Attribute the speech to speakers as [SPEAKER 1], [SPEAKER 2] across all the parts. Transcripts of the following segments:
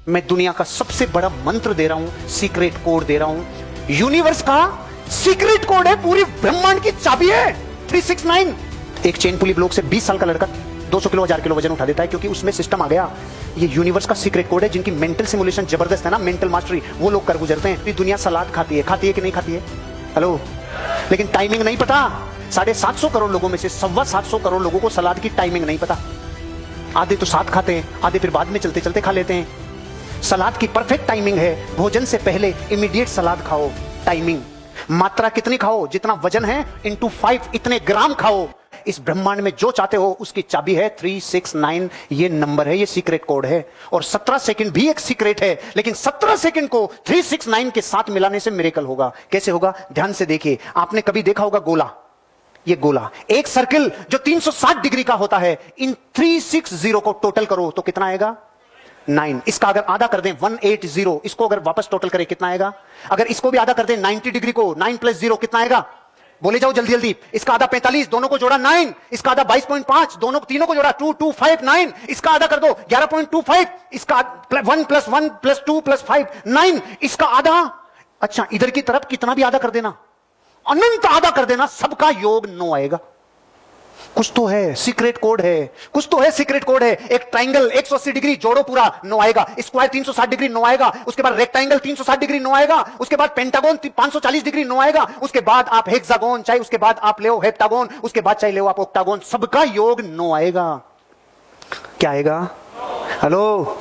[SPEAKER 1] मैं दुनिया का सबसे बड़ा मंत्र दे रहा हूं, सीक्रेट कोड दे रहा हूं। यूनिवर्स का सीक्रेट कोड है, पूरी ब्रह्मांड की चाबी है 369। एक चेन पुली ब्लॉक से 20 साल का लड़का 200 किलो 1000 किलो वजन उठा देता है, क्योंकि उसमें सिस्टम आ गया। ये यूनिवर्स का सीक्रेट कोड है। जिनकी मेंटल सिमुलेशन जबरदस्त है ना, मेंटल मास्टरी, वो लोग कर गुजरते हैं। दुनिया सलाद खाती है कि नहीं खाती है? हेलो, लेकिन टाइमिंग नहीं पता। 750 करोड़ लोगों में से 725 करोड़ लोगों को सलाद की टाइमिंग नहीं पता। आधे तो साथ खाते हैं, आधे फिर बाद में चलते चलते खा लेते हैं। सलाद की परफेक्ट टाइमिंग है, भोजन से पहले इमीडिएट सलाद खाओ। टाइमिंग, मात्रा कितनी खाओ? जितना वजन है इंटू 5, इतने ग्राम खाओ। इस ब्रह्मांड में जो चाहते हो उसकी चाबी है 369। ये नंबर है, ये सीक्रेट कोड है। और 17 सेकंड भी एक सीक्रेट है, लेकिन 17 सेकंड को 369 के साथ मिलाने से मिरेकल होगा। कैसे होगा? ध्यान से देखिए। आपने कभी देखा होगा गोला, ये गोला, एक सर्किल जो 360 डिग्री का होता है, इन 360 को टोटल करो तो कितना आएगा? 9। इसका अगर आधा कर दें 180, इसको अगर वापस टोटल करें कितना आएगा? अगर इसको भी आधा कर दें 90 डिग्री को, 9 + 0 कितना आएगा? बोले जाओ जल्दी जल्दी। इसका आधा 45, दोनों को जोड़ा 9। इसका आधा 22.5, दोनों तीनों को जोड़ा 2,259। इसका आधा कर दो 11.25। इसका 1 + 1 + 2 + 5 9। इसका आधा, अच्छा इधर की तरफ कितना भी आधा कर देना, अनंत आधा कर देना, सबका योग 9 आएगा। कुछ तो है, सीक्रेट कोड है, कुछ तो है, सीक्रेट कोड है। एक ट्राइंगल 180 डिग्री जोड़ो पूरा, 9 आएगा। स्क्वायर 360 डिग्री 9 आएगा। उसके बाद रेक्टेंगल 360 डिग्री 9 आएगा। उसके बाद पेंटागन 540 डिग्री 9 आएगा। उसके बाद आप हेक्सागोन, चाहे उसके बाद आप ले हेप्टागोन, उसके बाद चाहे ले आप ऑक्टागोन, सबका योग 9 आएगा। क्या आएगा? हेलो,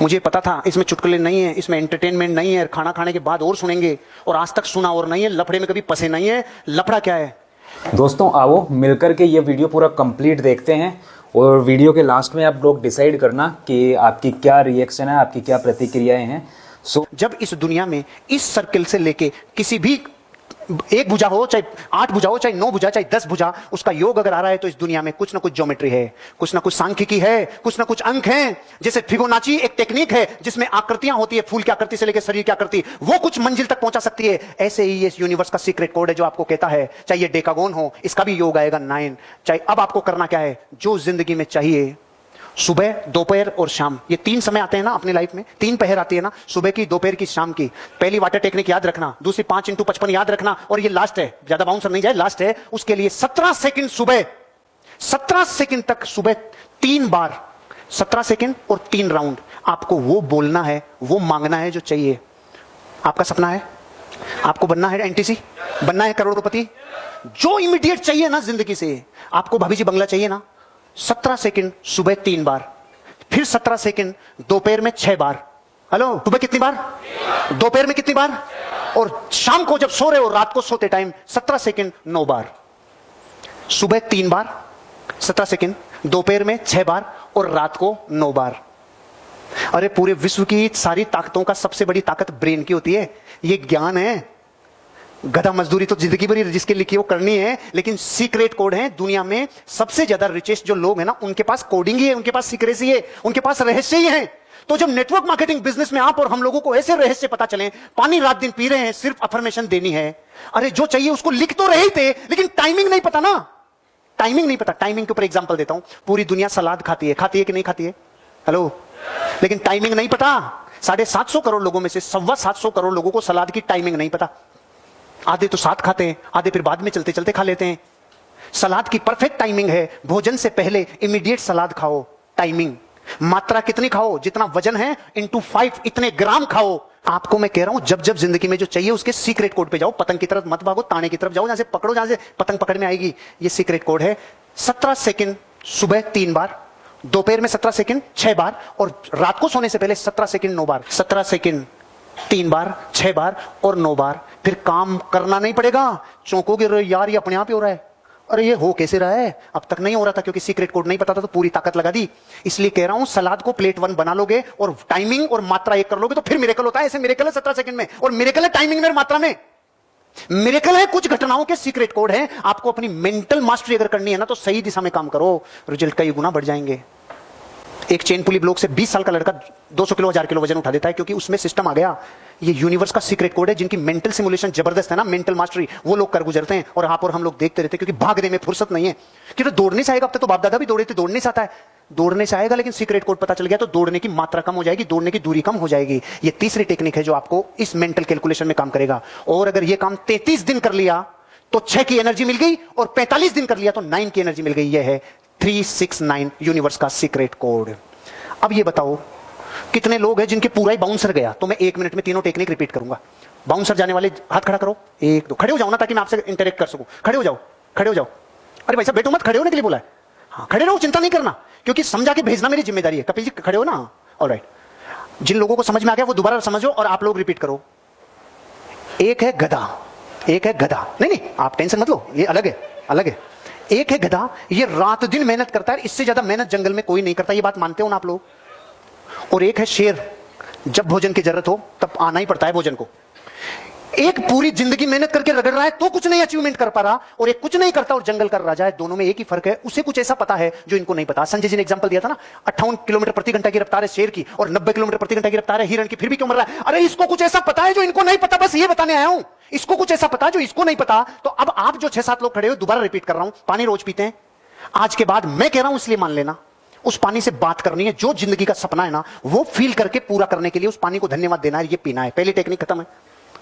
[SPEAKER 1] मुझे पता था इसमें चुटकुले नहीं है, इसमें एंटरटेनमेंट नहीं है, खाना खाने के बाद और सुनेंगे, और आज तक सुना और नहीं है, लफड़े में कभी फंसे नहीं है। लफड़ा क्या है
[SPEAKER 2] दोस्तों? आओ मिलकर के ये वीडियो पूरा कंप्लीट देखते हैं, और वीडियो के लास्ट में आप लोग डिसाइड करना कि आपकी क्या रिएक्शन है, आपकी क्या प्रतिक्रियाएं हैं।
[SPEAKER 1] जब इस दुनिया में इस सर्किल से लेके किसी भी एक भुजा हो, चाहे 8 भुजा हो, चाहे 9 भुजा, चाहे 10 भुजा, उसका योग अगर आ रहा है तो इस दुनिया में कुछ ना कुछ ज्योमेट्री है, कुछ ना कुछ सांख्यिकी है, कुछ ना कुछ अंक हैं। जैसे फिबोनाची एक टेक्निक है जिसमें आकृतियां होती है, फूल की आकृति से लेकर शरीर की आकृति, वो कुछ मंजिल तक पहुंचा सकती है। ऐसे ही ये यूनिवर्स का सीक्रेट कोड है जो आपको कहता है, चाहे ये डेकागोन हो, इसका भी योग आएगा 9। चाहे अब आपको करना क्या है, जो जिंदगी में चाहिए, सुबह, दोपहर और शाम, ये 3 समय आते हैं ना अपनी लाइफ में, 3 पहर आती है ना, सुबह की, दोपहर की, शाम की। पहली वाटर टेक्निक याद रखना, दूसरी 5 × 55 याद रखना, और ये लास्ट है, ज्यादा बाउंसर नहीं जाए, लास्ट है। उसके लिए 17 सेकंड सुबह, 17 सेकंड तक सुबह 3 बार, 17 सेकंड और 3 राउंड आपको वो बोलना है, वो मांगना है जो चाहिए। आपका सपना है, आपको बनना है एनटीसी, बनना है करोड़पति, जो इमीडिएट चाहिए ना जिंदगी से। आपको भाभी जी बंगला चाहिए ना, 17 सेकंड सुबह 3 बार, फिर 17 सेकंड दोपहर में 6 बार। हेलो, सुबह कितनी बार, दोपहर में कितनी बार, और शाम को जब सो रहे हो, रात को सोते टाइम 17 सेकंड 9 बार। सुबह 3 बार 17 सेकंड, दोपहर में 6 बार, और रात को 9 बार। अरे पूरे विश्व की सारी ताकतों का सबसे बड़ी ताकत ब्रेन की होती है। ये ज्ञान है। गधा मजदूरी तो जिंदगी भरी जिसके लिखी वो करनी है, लेकिन सीक्रेट कोड है। दुनिया में सबसे ज्यादा रिचेस्ट जो लोग हैं ना, उनके पास कोडिंग ही है, उनके पास सीक्रेसी है, उनके पास रहस्य ही है। तो जब नेटवर्क मार्केटिंग बिजनेस में आप और हम लोगों को ऐसे रहस्य पता चले, पानी रात दिन पी रहे हैं, सिर्फ अफर्मेशन देनी है। अरे जो चाहिए उसको लिख तो रहे थे, लेकिन टाइमिंग नहीं पता ना, टाइमिंग नहीं पता। टाइमिंग के ऊपर एग्जांपल देता हूं। पूरी दुनिया सलाद खाती है कि नहीं खाती है? हेलो, लेकिन टाइमिंग नहीं पता। 750 करोड़ लोगों में से 725 करोड़ लोगों को सलाद की टाइमिंग नहीं पता। आधे तो साथ खाते हैं, आधे फिर बाद में चलते चलते खा लेते हैं। सलाद की परफेक्ट टाइमिंग है, भोजन से पहले इमीडिएट सलाद खाओ। टाइमिंग, मात्रा कितनी खाओ? जितना वजन है इंटू 5, इतने ग्राम खाओ। आपको मैं कह रहा हूं, जब जब जिंदगी में जो चाहिए उसके सीक्रेट कोड पे जाओ। पतंग की तरफ मत भागो, ताने की तरफ जाओ, जहां से पकड़ो, जहां से पतंग पकड़ में आएगी। ये सीक्रेट कोड है। 17 सेकंड सुबह 3 बार, दोपहर में 17 सेकंड 6 बार, और रात को सोने से पहले 17 सेकंड 9 बार। 17 सेकंड 3 बार, 6 बार और 9 बार। फिर काम करना नहीं पड़ेगा। चौंकोगे, यार ये अपने आप ही हो रहा है। अरे ये हो कैसे रहा है? अब तक नहीं हो रहा था क्योंकि सीक्रेट कोड नहीं पता था, तो पूरी ताकत लगा दी। इसलिए कह रहा हूं, सलाद को प्लेट 1 बना लोगे और टाइमिंग और मात्रा 1 कर लोगे तो फिर मिरेकल होता है। ऐसे मिरेकल है 17 सेकंड में, और मिरेकल है टाइमिंग में और मात्रा में। मिरेकल है कुछ घटनाओं के सीक्रेट कोड है। आपको अपनी मेंटल मास्टरी अगर करनी है ना, तो सही दिशा में काम करो, रिजल्ट कई गुना बढ़ जाएंगे। एक चेन पुली ब्लॉक से 20 साल का लड़का 200 किलो 1000 किलो वजन उठा देता है, क्योंकि उसमें सिस्टम आ गया। ये यूनिवर्स का सीक्रेट कोड है। जिनकी मेंटल सिमुलेशन जबरदस्त है ना, मेंटल मास्टरी, वो लोग कर गुजरते हैं, और आप और हम लोग देखते रहते हैं, क्योंकि भागने में फुर्सत नहीं है। क्योंकि दौड़ने से आएगा। अब तक तो बाप दादा भी दौड़े थे, दौड़ने से आता है। दौड़ने से आएगा, लेकिन सीक्रेट कोड पता चल गया तो दौड़ने की मात्रा कम हो जाएगी, दौड़ने की दूरी कम हो जाएगी। ये तीसरी टेक्निक है जो आपको इस मेंटल कैलकुलेशन में काम करेगा। और अगर ये काम 33 दिन कर लिया तो 6 की एनर्जी मिल गई, और 45 दिन कर लिया तो 9 की एनर्जी मिल गई। यह है 369 यूनिवर्स का सीक्रेट कोड। अब ये बताओ कितने लोग हैं जिनके पूरा ही बाउंसर गया? तो मैं 1 मिनट में तीनों टेक्निक रिपीट करूंगा। बाउंसर जाने वाले हाथ खड़ा करो, 1 2, खड़े हो जाओ ना ताकि मैं आपसे इंटरेक्ट कर सकूं। खड़े हो जाओ, खड़े हो जाओ। अरे भाई साहब बैठो मत, खड़े होने के लिए बोला है। हाँ खड़े रहो, चिंता नहीं करना, क्योंकि समझा के भेजना मेरी जिम्मेदारी है। कपिल जी खड़े हो ना? ऑलराइट। जिन लोगों को समझ में आ गया वो दोबारा समझो और आप लोग रिपीट करो। एक है गधा, एक है गधा। नहीं नहीं आप टेंशन मत लो, ये अलग है, अलग है। एक है गधा, ये रात दिन मेहनत करता है, इससे ज्यादा मेहनत जंगल में कोई नहीं करता। ये बात मानते हो ना आप लोग? और एक है शेर, जब भोजन की जरूरत हो तब आना ही पड़ता है भोजन को। एक पूरी जिंदगी मेहनत करके रगड़ रहा है तो कुछ नहीं अचीवमेंट कर पा रहा, और एक कुछ नहीं करता और जंगल का राजा है। दोनों में एक ही फर्क है, उसे कुछ ऐसा पता है जो इनको नहीं पता। संजय जी ने एग्जांपल दिया था ना, 58 किलोमीटर प्रति घंटा की रफ्तार है शेर की और 90 किलोमीटर प्रति घंटा की रफ्तार है हिरण की, फिर भी क्यों मर रहा है? अरे इसको कुछ ऐसा पता है जो इनको नहीं पता, बस ये बताने आया हूं। इसको कुछ ऐसा पता जो इसको नहीं पता। तो अब आप जो 6-7 लोग खड़े हो, दोबारा रिपीट कर रहा हूं, पानी रोज पीते हैं? आज के बाद मैं कह रहा हूं इसलिए मान लेना, उस पानी से बात करनी है। जो जिंदगी का सपना है ना वो फील करके पूरा करने के लिए उस पानी को धन्यवाद देना है, ये पीना है। पहली टेक्निक खत्म है,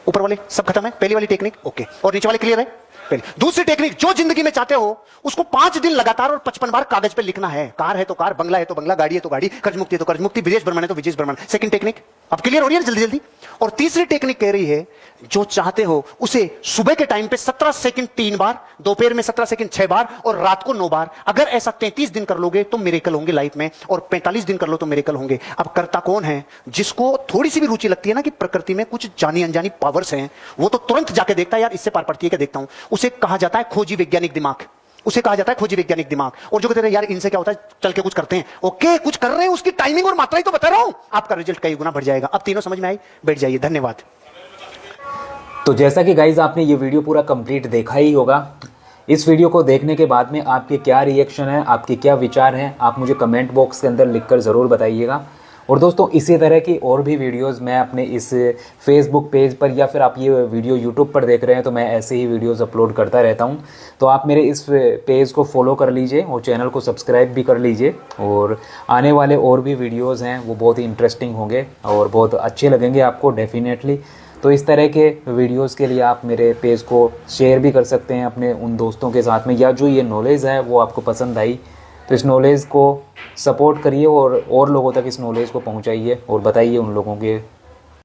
[SPEAKER 1] ऊपर वाले सब खत्म है, पहली वाली टेक्निक ओके, और नीचे वाले क्लियर है? पहली। दूसरी टेक्निक, जो जिंदगी में चाहते हो उसको 5 दिन लगातार और 55 बार कागज पे लिखना है। कार है तो कार, बंगला है तो बंगला, गाड़ी है तो गाड़ी, कर्ज मुक्ति है तो कर्ज मुक्ति, विदेश भ्रमण है तो विदेश भ्रमण। सेकंड टेक्निक अब क्लियर हो रही है जल्दी जल्दी? और तीसरी टेक्निक कह रही है, जो चाहते हो उसे सुबह के टाइम पे 17 सेकंड 3 बार, दोपहर में 17 सेकंड 6 बार और रात को 9 बार। अगर ऐसा 33 दिन कर लोगे तो मिरेकल होंगे लाइफ में, और 45 दिन कर लो तो मिरेकल होंगे। अब करता कौन है? जिसको थोड़ी सी भी रुचि लगती है ना कि प्रकृति में कुछ जानी अनजानी पावर्स हैं, वो तो तुरंत जाके देखता है यार इससे पार पड़ती है क्या, देखता हूं। उसे कहा जाता है खोजी वैज्ञानिक दिमाग, उसे कहा जाता है खोजी वैज्ञानिक दिमाग। और जो कहते हैं यार इनसे क्या होता है, चल के कुछ करते हैं, ओके कुछ कर रहे हैं, उसकी टाइमिंग और मात्रा ही तो बता रहा हूं, आपका रिजल्ट कई गुना बढ़ जाएगा। अब तीनों समझ में आई? बैठ जाइए, धन्यवाद।
[SPEAKER 2] तो जैसा कि गाइज आपने ये वीडियो पूरा कंप्लीट देखा ही होगा, इस वीडियो को देखने के बाद में आपके क्या रिएक्शन है, आपके क्या विचार हैं, आप मुझे कमेंट बॉक्स के अंदर लिखकर ज़रूर बताइएगा। और दोस्तों इसी तरह की और भी वीडियोस मैं अपने इस फेसबुक पेज पर, या फिर आप ये वीडियो यूट्यूब पर देख रहे हैं तो मैं ऐसे ही वीडियोस अपलोड करता रहता हूं। तो आप मेरे इस पेज को फॉलो कर लीजिए और चैनल को सब्सक्राइब भी कर लीजिए। और आने वाले और भी वीडियोस हैं वो बहुत ही इंटरेस्टिंग होंगे और बहुत अच्छे लगेंगे आपको डेफिनेटली। तो इस तरह के वीडियोस के लिए आप मेरे पेज को शेयर भी कर सकते हैं अपने उन दोस्तों के साथ में, या जो ये नॉलेज है वो आपको पसंद आई तो इस नॉलेज को सपोर्ट करिए और लोगों तक इस नॉलेज को पहुंचाइए और बताइए उन लोगों के